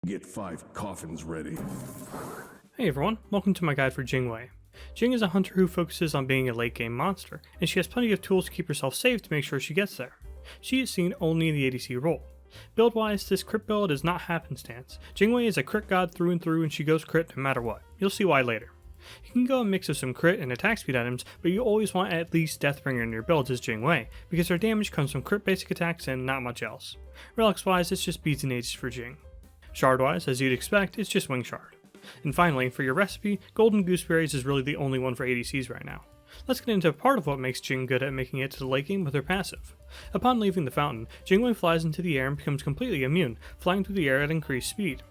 Get 5 coffins ready. Hey everyone, welcome to my guide for Jing. Jing is a hunter who focuses on being a late game monster, and she has plenty of tools to keep herself safe to make sure she gets there. She is seen only in the ADC role. Build wise, this crit build is not happenstance. Jing is a crit god through and through, and she goes crit no matter what. You'll see why later. You can go a mix of some crit and attack speed items, but you always want at least Deathbringer in your builds as Jing, because their damage comes from crit basic attacks and not much else. Relics wise, it's just beads and ages for Jing. Shard wise, as you'd expect, it's just wing shard. And finally, for your recipe, golden gooseberries is really the only one for ADCs right now. Let's get into part of what makes Jing good at making it to the late game with her passive. Upon leaving the fountain, Jing flies into the air and becomes completely immune, flying through the air at increased speed.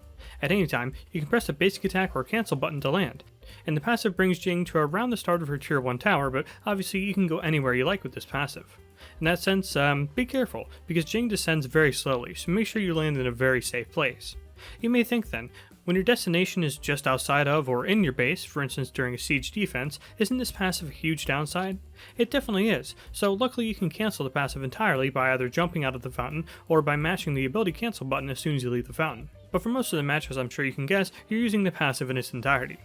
At any time, you can press the basic attack or cancel button to land, and the passive brings Jing to around the start of her tier 1 tower, but obviously you can go anywhere you like with this passive. In that sense, be careful, because Jing descends very slowly, so make sure you land in a very safe place. You may think then, when your destination is just outside of or in your base, for instance during a siege defense, isn't this passive a huge downside? It definitely is, so luckily you can cancel the passive entirely by either jumping out of the fountain or by mashing the ability cancel button as soon as you leave the fountain. But for most of the matches, I'm sure you can guess, you're using the passive in its entirety.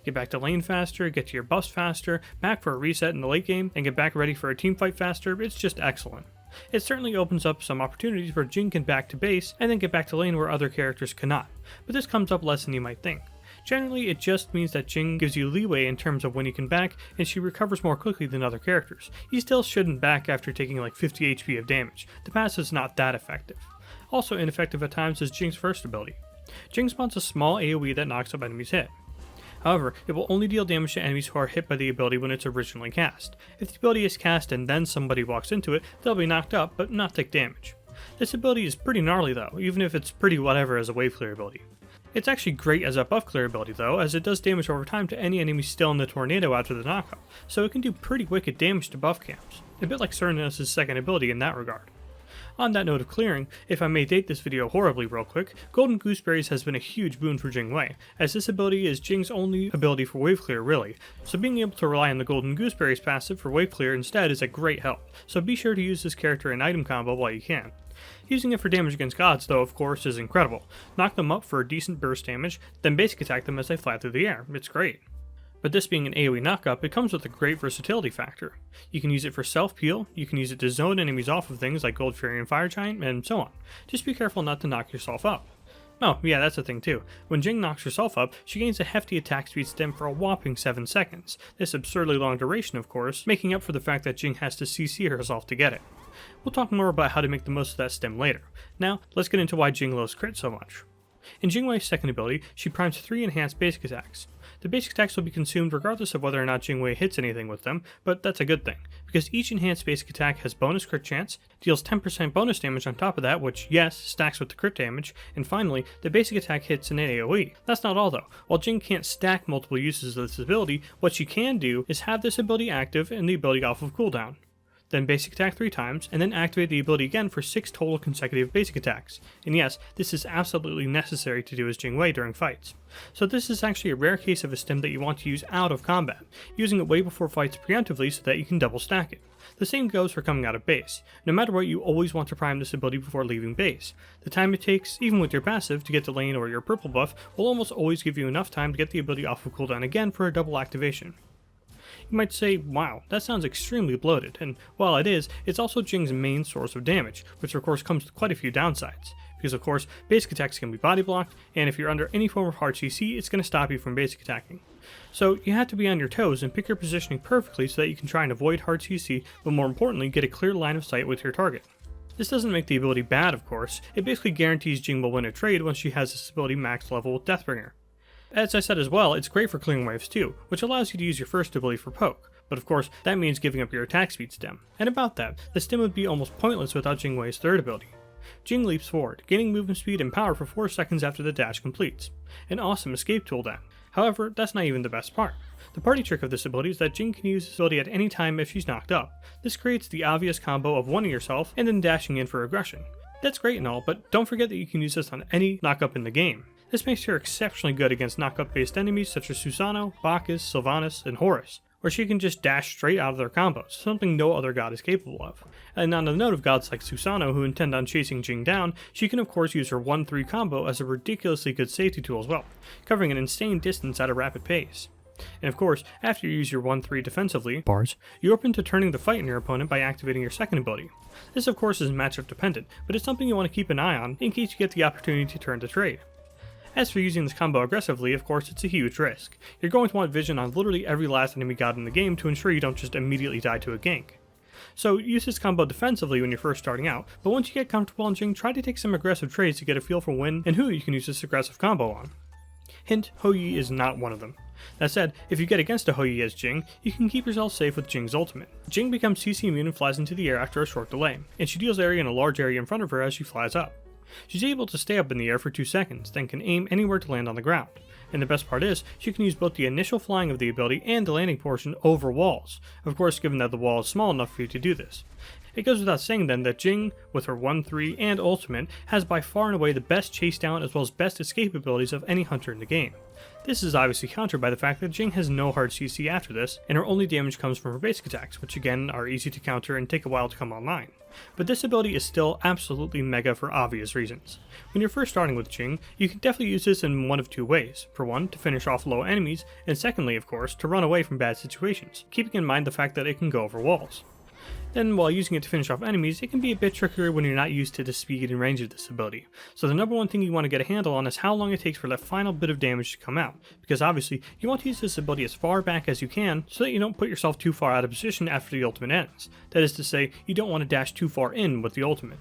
Get back to lane faster, get to your buffs faster, back for a reset in the late game, and get back ready for a team fight faster. It's just excellent. It certainly opens up some opportunities where Jing can back to base and then get back to lane where other characters cannot, but this comes up less than you might think. Generally, it just means that Jing gives you leeway in terms of when you can back, and she recovers more quickly than other characters. You still shouldn't back after taking like 50 HP of damage. The passive is not that effective. Also ineffective at times is Jing's first ability. Jing spawns a small AoE that knocks up enemies' hit. However, it will only deal damage to enemies who are hit by the ability when it's originally cast. If the ability is cast and then somebody walks into it, they'll be knocked up, but not take damage. This ability is pretty gnarly though, even if it's pretty whatever as a wave clear ability. It's actually great as a buff clear ability though, as it does damage over time to any enemy still in the tornado after the knockup, so it can do pretty wicked damage to buff camps. A bit like Cernos' second ability in that regard. On that note of clearing, if I may date this video horribly real quick, Golden Gooseberries has been a huge boon for Jing, as this ability is Jing's only ability for wave clear really, so being able to rely on the Golden Gooseberries passive for wave clear instead is a great help, so be sure to use this character in item combo while you can. Using it for damage against gods though, of course, is incredible. Knock them up for a decent burst damage, then basic attack them as they fly through the air. It's great. But this being an AoE knockup, it comes with a great versatility factor. You can use it for self-peel, you can use it to zone enemies off of things like Gold Fury and Fire Giant, and so on. Just be careful not to knock yourself up. Oh, yeah, that's the thing too. When Jing knocks herself up, she gains a hefty attack speed stem for a whopping 7 seconds. This absurdly long duration, of course, making up for the fact that Jing has to CC herself to get it. We'll talk more about how to make the most of that stem later. Now, let's get into why Jing loves crit so much. In Jing second ability, she primes 3 enhanced basic attacks. The basic attacks will be consumed regardless of whether or not Jing hits anything with them, but that's a good thing, because each enhanced basic attack has bonus crit chance, deals 10% bonus damage on top of that, which, yes, stacks with the crit damage, and finally, the basic attack hits an AoE. That's not all though. While Jing can't stack multiple uses of this ability, what she can do is have this ability active and the ability off of cooldown. Then basic attack 3 times, and then activate the ability again for 6 total consecutive basic attacks. And yes, this is absolutely necessary to do as Jing during fights. So this is actually a rare case of a stem that you want to use out of combat, using it way before fights preemptively so that you can double stack it. The same goes for coming out of base. No matter what, you always want to prime this ability before leaving base. The time it takes, even with your passive, to get to lane or your purple buff will almost always give you enough time to get the ability off of cooldown again for a double activation. You might say, wow, that sounds extremely bloated, and while it is, it's also Jing's main source of damage, which of course comes with quite a few downsides. Because of course, basic attacks can be body blocked, and if you're under any form of hard CC, it's going to stop you from basic attacking. So you have to be on your toes and pick your positioning perfectly so that you can try and avoid hard CC, but more importantly, get a clear line of sight with your target. This doesn't make the ability bad, of course, it basically guarantees Jing will win a trade once she has this ability max level with Deathbringer. As I said as well, it's great for clearing waves too, which allows you to use your first ability for poke, but of course that means giving up your attack speed stem. And about that, the stem would be almost pointless without Jing third ability. Jing leaps forward, gaining movement speed and power for 4 seconds after the dash completes. An awesome escape tool then. However, that's not even the best part. The party trick of this ability is that Jing can use this ability at any time if she's knocked up. This creates the obvious combo of one yourself and then dashing in for aggression. That's great and all, but don't forget that you can use this on any knockup in the game. This makes her exceptionally good against knockup based enemies such as Susano, Bacchus, Sylvanas, and Horus, where she can just dash straight out of their combos, something no other god is capable of. And on the note of gods like Susanoo who intend on chasing Jing down, she can of course use her 1-3 combo as a ridiculously good safety tool as well, covering an insane distance at a rapid pace. And of course, after you use your 1-3 defensively, you're open to turning the fight on your opponent by activating your second ability. This of course is matchup dependent, but it's something you want to keep an eye on in case you get the opportunity to turn the trade. As for using this combo aggressively, of course it's a huge risk. You're going to want vision on literally every last enemy god in the game to ensure you don't just immediately die to a gank. So use this combo defensively when you're first starting out, but once you get comfortable on Jing, try to take some aggressive trades to get a feel for when and who you can use this aggressive combo on. Hint, Hou Yi is not one of them. That said, if you get against a Hou Yi as Jing, you can keep yourself safe with Jing's ultimate. Jing becomes CC immune and flies into the air after a short delay, and she deals area in a large area in front of her as she flies up. She's able to stay up in the air for 2 seconds, then can aim anywhere to land on the ground. And the best part is, she can use both the initial flying of the ability and the landing portion over walls, of course given that the wall is small enough for you to do this. It goes without saying then that Jing, with her 1-3 and ultimate, has by far and away the best chase down as well as best escape abilities of any hunter in the game. This is obviously countered by the fact that Jing has no hard CC after this, and her only damage comes from her basic attacks, which again are easy to counter and take a while to come online. But this ability is still absolutely mega for obvious reasons. When you're first starting with Jing, you can definitely use this in one of 2 ways. For one, to finish off low enemies, and secondly, of course, to run away from bad situations, keeping in mind the fact that it can go over walls. Then, while using it to finish off enemies, it can be a bit trickier when you're not used to the speed and range of this ability. So the number one thing you want to get a handle on is how long it takes for that final bit of damage to come out, because obviously you want to use this ability as far back as you can so that you don't put yourself too far out of position after the ultimate ends. That is to say, you don't want to dash too far in with the ultimate.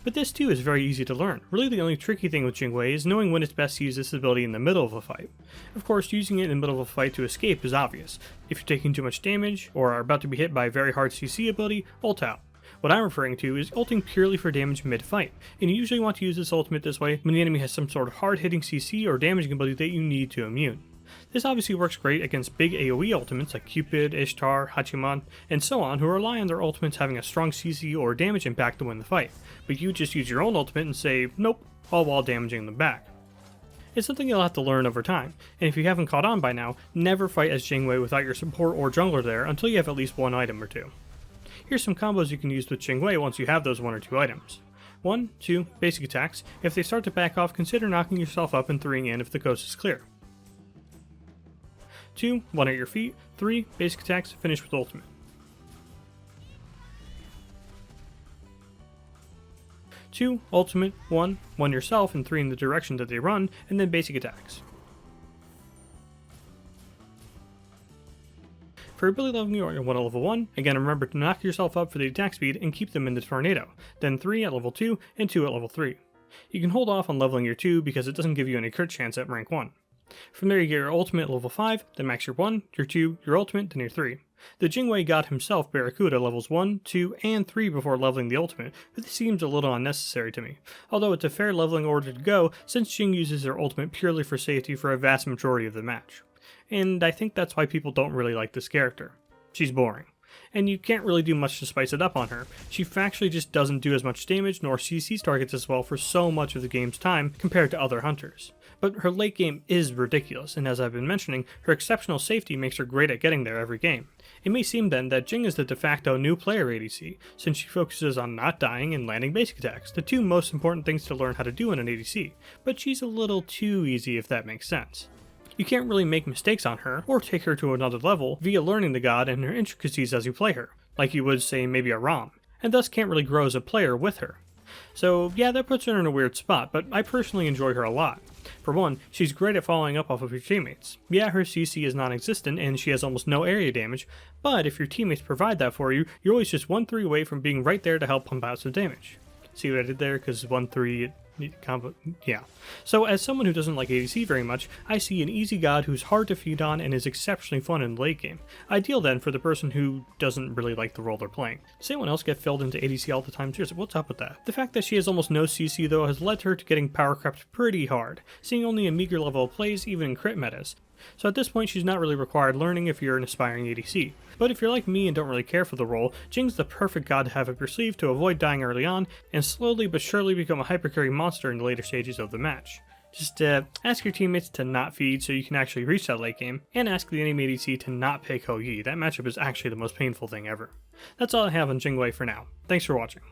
But this too is very easy to learn. Really the only tricky thing with Jingwei is knowing when it's best to use this ability in the middle of a fight. Of course, using it in the middle of a fight to escape is obvious. If you're taking too much damage, or are about to be hit by a very hard CC ability, ult out. What I'm referring to is ulting purely for damage mid-fight, and you usually want to use this ultimate this way when the enemy has some sort of hard-hitting CC or damaging ability that you need to immune. This obviously works great against big AoE ultimates like Cupid, Ishtar, Hachiman, and so on, who rely on their ultimates having a strong CC or damage impact to win the fight, but you just use your own ultimate and say, nope, all while damaging them back. It's something you'll have to learn over time, and if you haven't caught on by now, never fight as Jingwei without your support or jungler there until you have at least one item or 2. Here's some combos you can use with Jingwei once you have those 1 or 2 items. 1, 2, basic attacks. If they start to back off, consider knocking yourself up and 3ing in if the coast is clear. 2, 1 at your feet. 3, basic attacks, finish with ultimate. 2, ultimate, 1 yourself and 3 in the direction that they run, and then basic attacks. For ability leveling, you want to level 1, again remember to knock yourself up for the attack speed and keep them in the tornado, then 3 at level 2 and 2 at level 3. You can hold off on leveling your 2 because it doesn't give you any crit chance at rank 1. From there you get your ultimate at level 5, then max your 1, your 2, your ultimate, then your 3. The Jingwei god himself, Barracuda, levels 1, 2, and 3 before leveling the ultimate, but this seems a little unnecessary to me, although it's a fair leveling order to go since Jing uses her ultimate purely for safety for a vast majority of the match. And I think that's why people don't really like this character. She's boring. And you can't really do much to spice it up on her. She factually just doesn't do as much damage nor CCs targets as well for so much of the game's time compared to other hunters. But her late game is ridiculous, and as I've been mentioning, her exceptional safety makes her great at getting there every game. It may seem then that Jing is the de facto new player ADC, since she focuses on not dying and landing basic attacks, the 2 most important things to learn how to do in an ADC, but she's a little too easy if that makes sense. You can't really make mistakes on her, or take her to another level via learning the god and her intricacies as you play her, like you would say maybe a ROM, and thus can't really grow as a player with her. So yeah, that puts her in a weird spot, but I personally enjoy her a lot. For one, she's great at following up off of your teammates. Yeah, her CC is non-existent and she has almost no area damage, but if your teammates provide that for you, you're always just 1-3 away from being right there to help pump out some damage. See what I did there? Because 1-3... yeah. So as someone who doesn't like ADC very much, I see an easy god who's hard to feed on and is exceptionally fun in the late game. Ideal then for the person who doesn't really like the role they're playing. Does anyone else get filled into ADC all the time? Seriously, what's up with that? The fact that she has almost no CC though has led her to getting power crept pretty hard, seeing only a meager level of plays even in crit metas. So at this point she's not really required learning if you're an aspiring ADC. But if you're like me and don't really care for the role, Jing's the perfect god to have up your sleeve to avoid dying early on, and slowly but surely become a hypercarry monster in the later stages of the match. Just ask your teammates to not feed so you can actually reach that late game, and ask the enemy ADC to not pick Hou Yi. That matchup is actually the most painful thing ever. That's all I have on Jing for now. Thanks for watching.